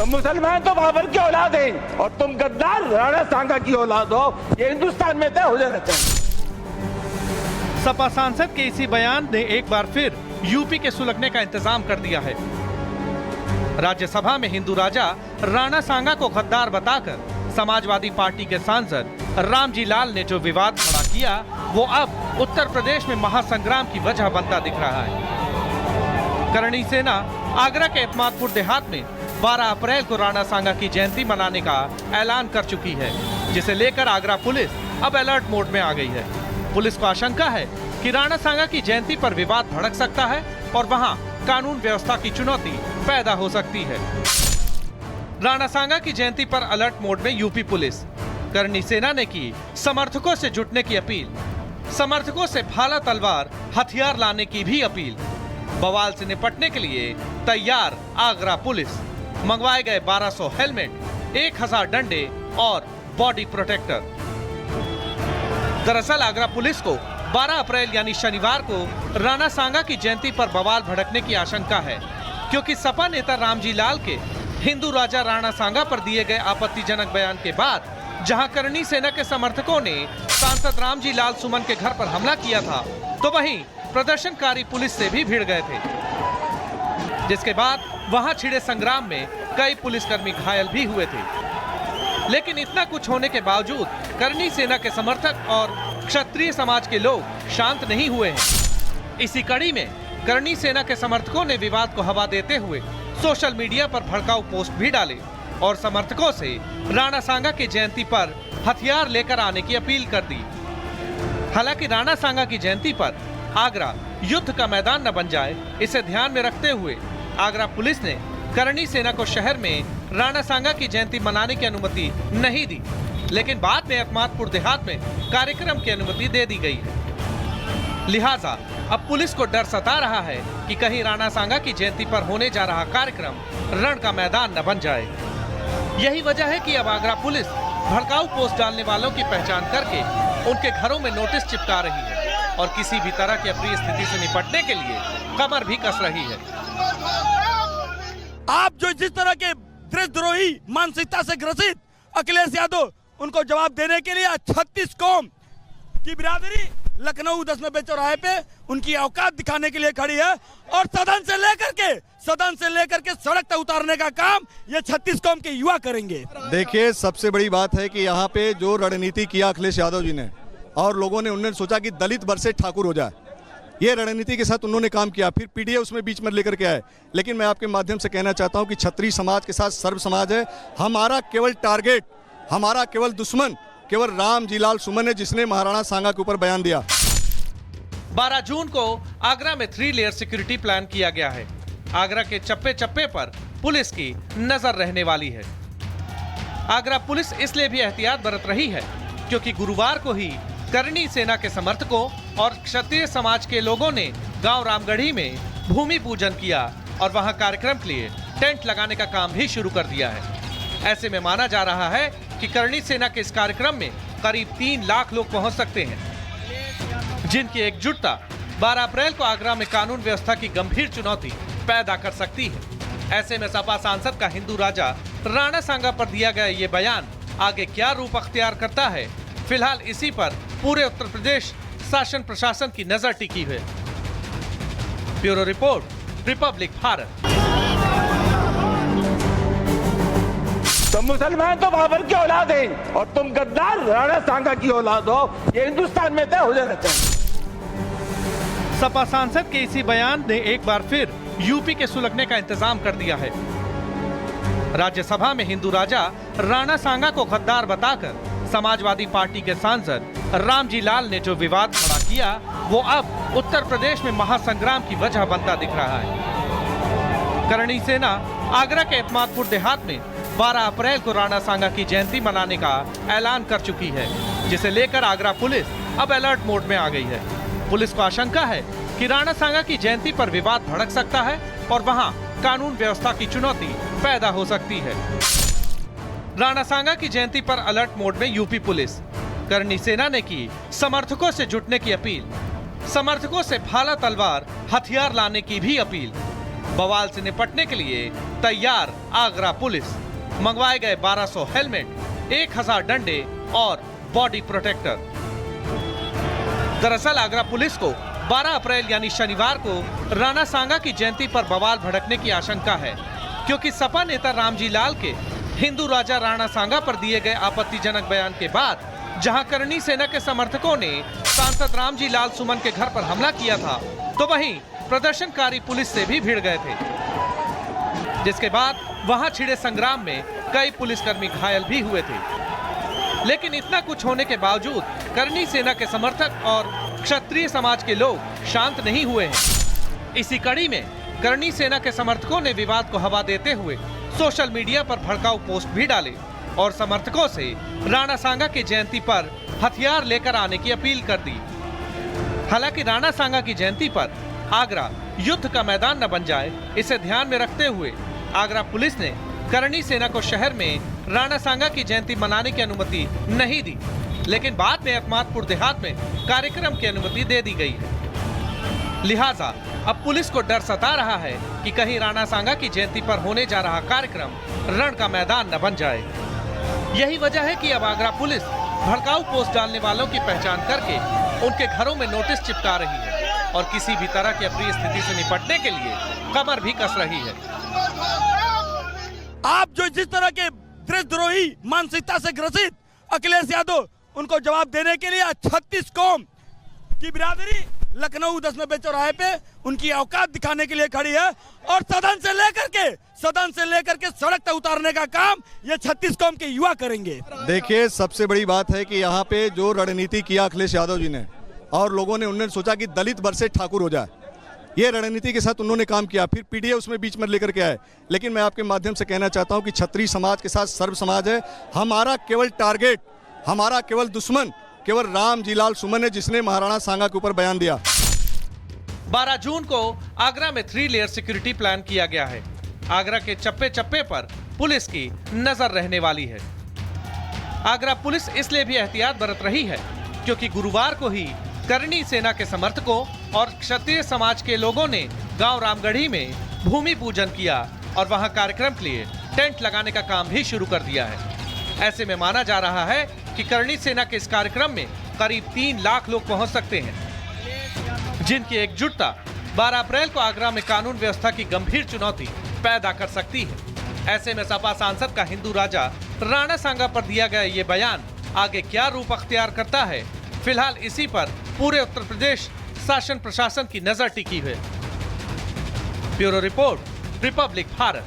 मुसलमान तो बाबर की औलाद है और तुम गद्दार राणा सांगा की औलाद हो, ये हिंदुस्तान में तय हो जाना चाहिए। सपा सांसद के इसी बयान ने एक बार फिर यूपी के सुलगने का इंतजाम कर दिया है। राज्यसभा में हिंदू राजा राणा सांगा को गद्दार बताकर समाजवादी पार्टी के सांसद रामजी लाल ने जो विवाद खड़ा किया, वो अब उत्तर प्रदेश में महासंग्राम की वजह बनता दिख रहा है। करणी सेना आगरा के एतमादपुर देहात में 12 अप्रैल को राणा सांगा की जयंती मनाने का ऐलान कर चुकी है, जिसे लेकर आगरा पुलिस अब अलर्ट मोड में आ गई है। पुलिस को आशंका है कि राणा सांगा की जयंती पर विवाद भड़क सकता है और वहां कानून व्यवस्था की चुनौती पैदा हो सकती है। राणा सांगा की जयंती पर अलर्ट मोड में यूपी पुलिस। करणी सेना ने की समर्थकों से जुटने की अपील, समर्थकों से भाला तलवार हथियार लाने की भी अपील। बवाल से निपटने के लिए तैयार आगरा पुलिस। मंगवाए गए 1200 हेलमेट, 1000 डंडे और बॉडी प्रोटेक्टर। दरअसल आगरा पुलिस को 12 अप्रैल यानी शनिवार को राणा सांगा की जयंती पर बवाल भड़कने की आशंका है, क्योंकि सपा नेता रामजी लाल के हिंदू राजा राणा सांगा पर दिए गए आपत्तिजनक बयान के बाद जहां करणी सेना के समर्थकों ने सांसद रामजी लाल सुमन के घर पर हमला किया था, तो वहीं प्रदर्शनकारी पुलिस से भी भिड़ गए थे, जिसके बाद वहां छिड़े संग्राम में कई पुलिसकर्मी घायल भी हुए थे। लेकिन इतना कुछ होने के बावजूद करणी सेना के समर्थक और क्षत्रिय समाज के लोग शांत नहीं हुए हैं। इसी कड़ी में करणी सेना के समर्थकों ने विवाद को हवा देते हुए सोशल मीडिया पर भड़काऊ पोस्ट भी डाले और समर्थकों से राणा सांगा की जयंती पर हथियार लेकर आने की अपील कर दी। हालांकि राणा सांगा की जयंती पर आगरा युद्ध का मैदान न बन जाए, इसे ध्यान में रखते हुए आगरा पुलिस ने करणी सेना को शहर में राणा सांगा की जयंती मनाने की अनुमति नहीं दी, लेकिन बाद में एतमादपुर देहात में कार्यक्रम की अनुमति दे दी गई है। लिहाजा अब पुलिस को डर सता रहा है कि कहीं राणा सांगा की जयंती पर होने जा रहा कार्यक्रम रण का मैदान न बन जाए। यही वजह है कि अब आगरा पुलिस भड़काऊ पोस्ट डालने वालों की पहचान करके उनके घरों में नोटिस चिपका रही है और किसी भी तरह की अप्रिय स्थिति से निपटने के लिए कमर भी कस रही है। आप जो जिस तरह के देशद्रोही मानसिकता से ग्रसित अखिलेश यादव, उनको जवाब देने के लिए 36 कौम की बिरादरी लखनऊ 10 नंबर चौराहे पे उनकी औकात दिखाने के लिए खड़ी है और सदन से लेकर के सड़क तक उतारने का काम ये 36 कौम के युवा करेंगे। देखिए, सबसे बड़ी बात है कि यहाँ पे जो रणनीति किया अखिलेश यादव जी ने और लोगों ने, उन्होंने सोचा कि दलित वर्सेस ठाकुर हो जाए, ये रणनीति के साथ उन्होंने काम किया। फिर पीडीए उसमें बीच में लेकर के आए। लेकिन मैं आपके माध्यम से कहना चाहता हूँ कि क्षत्रिय समाज के साथ सर्व समाज है। हमारा केवल टारगेट, हमारा केवल दुश्मन केवल रामजी लाल सुमन है, जिसने महाराणा सांगा के ऊपर बयान दिया। 12 जून को आगरा में 3 लेयर सिक्योरिटी प्लान किया गया है। आगरा के चप्पे चप्पे पर पुलिस की नजर रहने वाली है। आगरा पुलिस इसलिए भी एहतियात बरत रही है क्योंकि गुरुवार को ही करणी सेना के समर्थकों और क्षत्रिय समाज के लोगों ने गांव रामगढ़ी में भूमि पूजन किया और वहां कार्यक्रम के लिए टेंट लगाने का काम भी शुरू कर दिया है। ऐसे में माना जा रहा है कि करणी सेना के इस कार्यक्रम में करीब 3 लाख लोग पहुंच सकते हैं, जिनकी एकजुटता 12 अप्रैल को आगरा में कानून व्यवस्था की गंभीर चुनौती पैदा कर सकती है। ऐसे में सपा सांसद का हिंदू राजा राणा सांगा पर दिया गया ये बयान आगे क्या रूप अख्तियार करता है, फिलहाल इसी पर पूरे उत्तर प्रदेश शासन प्रशासन की नजर टिकी है। Bureau report, Republic Bharat. तो मुसलमान तो बाबर की औलाद है और तुम गद्दार राणा सांगा की औलाद हो, ये हिंदुस्तान में तय हो जाना चाहिए। सपा सांसद के इसी बयान ने एक बार फिर यूपी के सुलगने का इंतजाम कर दिया है। राज्यसभा में हिंदू राजा राणा सांगा को गद्दार बताकर समाजवादी पार्टी के सांसद रामजी लाल ने जो विवाद खड़ा किया, वो अब उत्तर प्रदेश में महासंग्राम की वजह बनता दिख रहा है। करणी सेना आगरा के एतमादपुर देहात में 12 अप्रैल को राणा सांगा की जयंती मनाने का ऐलान कर चुकी है, जिसे लेकर आगरा पुलिस अब अलर्ट मोड में आ गई है। पुलिस को आशंका है कि राणा सांगा की जयंती पर विवाद भड़क सकता है और वहां कानून व्यवस्था की चुनौती पैदा हो सकती है। राणा सांगा की जयंती पर अलर्ट मोड में यूपी पुलिस। करणी सेना ने की समर्थकों से जुटने की अपील, समर्थकों से भाला तलवार हथियार लाने की भी अपील। बवाल से निपटने के लिए तैयार आगरा पुलिस। मंगवाए गए 1200 हेलमेट, 1000 डंडे और बॉडी प्रोटेक्टर। दरअसल आगरा पुलिस को 12 अप्रैल यानी शनिवार को राणा सांगा की जयंती पर बवाल भड़कने की आशंका है, क्योंकि सपा नेता रामजी लाल के हिंदू राजा राणा सांगा पर दिए गए आपत्तिजनक बयान के बाद जहां करणी सेना के समर्थकों ने सांसद रामजी लाल सुमन के घर पर हमला किया था, तो वहीं प्रदर्शनकारी पुलिस से भी भिड़ गए थे, जिसके बाद वहां छिड़े संग्राम में कई पुलिसकर्मी घायल भी हुए थे। लेकिन इतना कुछ होने के बावजूद करणी सेना के समर्थक और क्षत्रिय समाज के लोग शांत नहीं हुए हैं। इसी कड़ी में करणी सेना के समर्थकों ने विवाद को हवा देते हुए सोशल मीडिया पर भड़काऊ पोस्ट भी डाले और समर्थकों से राणा सांगा की जयंती पर हथियार लेकर आने की अपील कर दी। हालांकि राणा सांगा की जयंती पर आगरा युद्ध का मैदान न बन जाए, इसे ध्यान में रखते हुए आगरा पुलिस ने करणी सेना को शहर में राणा सांगा की जयंती मनाने की अनुमति नहीं दी, लेकिन बाद में अहमदपुर देहात में कार्यक्रम की अनुमति दे दी गई है। लिहाजा अब पुलिस को डर सता रहा है कि कहीं राणा सांगा की जयंती पर होने जा रहा कार्यक्रम रण का मैदान न बन जाए। यही वजह है कि अब आगरा पुलिस भड़काऊ पोस्ट डालने वालों की पहचान करके उनके घरों में नोटिस चिपका रही है और किसी भी तरह की अप्रिय स्थिति से निपटने के लिए कमर भी कस रही है। आप जो जिस तरह के देशद्रोही मानसिकता से ग्रसित अखिलेश यादव, उनको जवाब देने के लिए 36 कौम की बिरादरी लखनऊ 10 नंबर चौराहे पे उनकी औकात दिखाने के लिए खड़ी है और सदन से लेकर के सड़क तक उतारने का काम ये 36 कौम के युवा करेंगे। देखिए, सबसे बड़ी बात है कि यहाँ पे जो रणनीति किया अखिलेश यादव जी ने और लोगों ने उन्होंने सोचा कि दलित वर्सेस ठाकुर हो जाए, ये रणनीति के साथ उन्होंने काम किया। फिर पीडीए उसमें बीच में लेकर के आए। लेकिन मैं आपके माध्यम से कहना चाहता हूँ कि क्षत्रिय समाज के साथ सर्व समाज है। हमारा केवल टारगेट, हमारा केवल दुश्मन केवल रामजी लाल सुमन है, जिसने महाराणा सांगा के ऊपर बयान दिया। 12 जून को आगरा में 3 लेयर सिक्योरिटी प्लान किया गया है। आगरा के चप्पे चप्पे पर पुलिस की नजर रहने वाली है। आगरा पुलिस इसलिए भी एहतियात बरत रही है क्योंकि गुरुवार को ही करणी सेना के समर्थकों और क्षत्रिय समाज के लोगों ने गांव रामगढ़ी में भूमि पूजन किया और वहां कार्यक्रम के लिए टेंट लगाने का काम भी शुरू कर दिया है। ऐसे में माना जा रहा है कि करणी सेना के इस कार्यक्रम में करीब 3 लाख लोग पहुंच सकते हैं, जिनकी एकजुटता 12 अप्रैल को आगरा में कानून व्यवस्था की गंभीर चुनौती पैदा कर सकती है। ऐसे में सपा सांसद का हिंदू राजा राणा सांगा पर दिया गया ये बयान आगे क्या रूप अख्तियार करता है, फिलहाल इसी पर पूरे उत्तर प्रदेश शासन प्रशासन की नजर टिकी है। Bureau report, Republic Bharat.